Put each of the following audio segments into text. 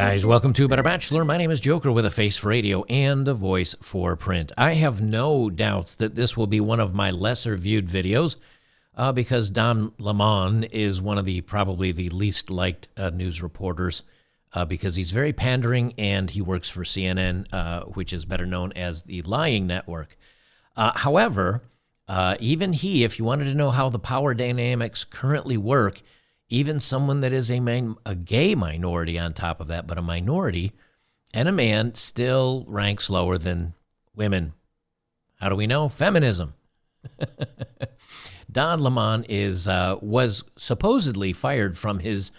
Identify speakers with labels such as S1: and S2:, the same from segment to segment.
S1: guys, welcome to Better Bachelor. My name is Joker with a face for radio and a voice for print. I have no doubts that this will be one of my lesser viewed videos because Don Lemon is one of the probably the least liked news reporters because he's very pandering and he works for CNN, which is better known as the lying network. However, even he, if you wanted to know how the power dynamics currently work, even someone that is a gay minority on top of that, but a minority and a man still ranks lower than women. How do we know? Feminism. Don Lemon was supposedly fired from his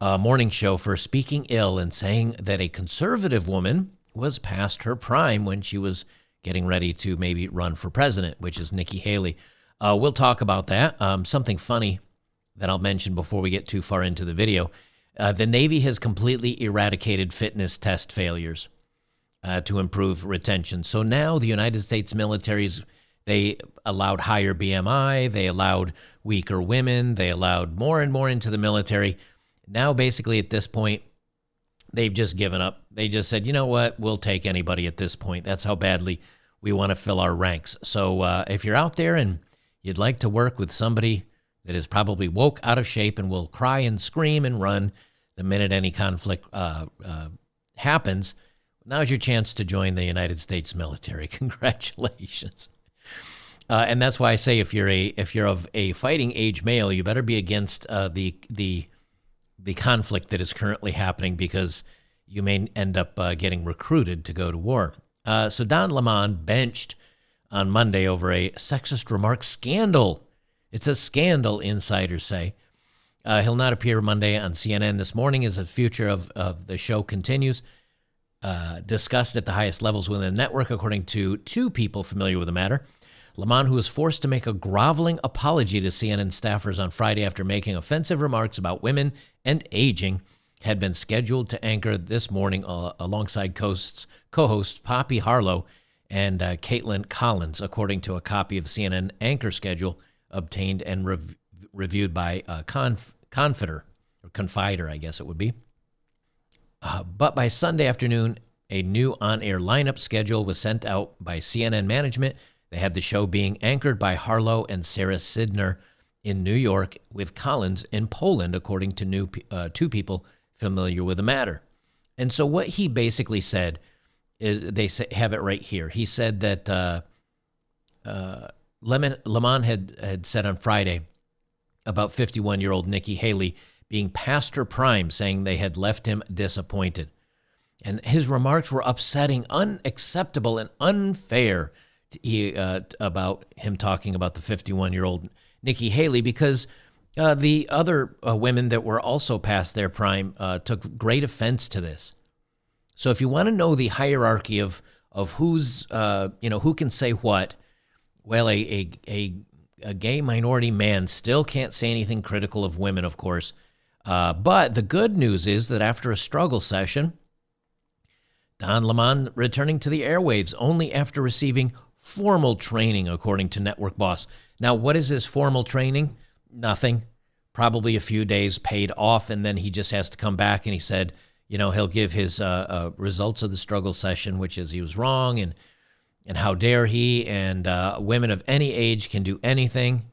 S1: morning show for speaking ill and saying that a conservative woman was past her prime when she was getting ready to maybe run for president, which is Nikki Haley. We'll talk about that. Something funny that I'll mention before we get too far into the video. The Navy has completely eradicated fitness test failures to improve retention. So now the United States militaries, they allowed higher BMI, they allowed weaker women, they allowed more and more into the military. Now basically at this point, they've just given up. They just said, you know what, we'll take anybody at this point. That's how badly we want to fill our ranks. So if you're out there and you'd like to work with somebody that is probably woke, out of shape, and will cry and scream and run the minute any conflict happens, now's your chance to join the United States military. Congratulations. And that's why I say if you're of a fighting age male, you better be against the conflict that is currently happening because you may end up getting recruited to go to war. So Don Lemon benched on Monday over a sexist remark scandal. It's a scandal, insiders say. He'll not appear Monday on CNN this morning as the future of the show continues. Discussed at the highest levels within the network, according to two people familiar with the matter. Lemon, who was forced to make a groveling apology to CNN staffers on Friday after making offensive remarks about women and aging, had been scheduled to anchor this morning alongside co-hosts Poppy Harlow and Caitlin Collins, according to a copy of the CNN anchor schedule obtained and reviewed by Confider, I guess it would be. But by Sunday afternoon, a new on-air lineup schedule was sent out by CNN management. They had the show being anchored by Harlow and Sarah Sidner in New York, with Collins in Poland, according to two people familiar with the matter. And so what he basically said is, they have it right here. He said that Lemon had said on Friday about 51-year-old Nikki Haley being past her prime, saying they had left him disappointed. And his remarks were upsetting, unacceptable, and unfair about him talking about the 51-year-old Nikki Haley, because the other women that were also past their prime took great offense to this. So if you want to know the hierarchy of who's, who can say what, well, a gay minority man still can't say anything critical of women, of course. But the good news is that after a struggle session, Don Lemon returning to the airwaves only after receiving formal training, according to network boss. Now, what is his formal training? Nothing. Probably a few days paid off, and then he just has to come back, and he said, he'll give his results of the struggle session, which is he was wrong, and how dare he, and women of any age can do anything,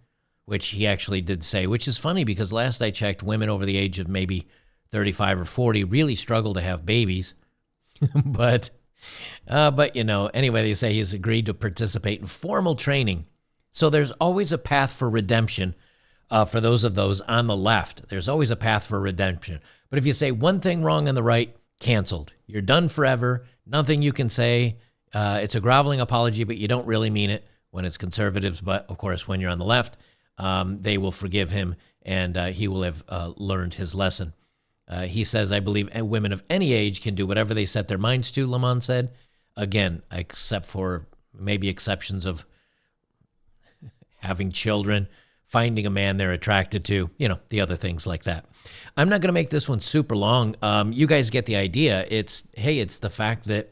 S1: which he actually did say, which is funny because last I checked, women over the age of maybe 35 or 40 really struggle to have babies. But anyway, they say he's agreed to participate in formal training. So there's always a path for redemption for those on the left. There's always a path for redemption. But if you say one thing wrong on the right, canceled. You're done forever. Nothing you can say. It's a groveling apology, but you don't really mean it when it's conservatives. But, of course, when you're on the left, they will forgive him, and he will have learned his lesson. He says, I believe women of any age can do whatever they set their minds to, Lemon said. Again, except for maybe exceptions of having children, finding a man they're attracted to, the other things like that. I'm not going to make this one super long. You guys get the idea. It's the fact that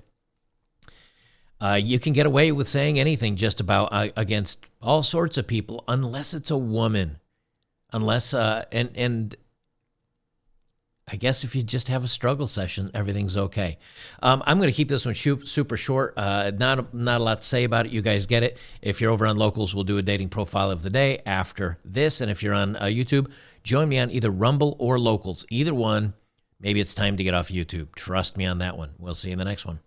S1: you can get away with saying anything just about against all sorts of people, unless it's a woman. Unless, and I guess if you just have a struggle session, everything's okay. I'm going to keep this one super short. Not a lot to say about it. You guys get it. If you're over on Locals, we'll do a dating profile of the day after this. And if you're on YouTube, join me on either Rumble or Locals. Either one, maybe it's time to get off YouTube. Trust me on that one. We'll see you in the next one.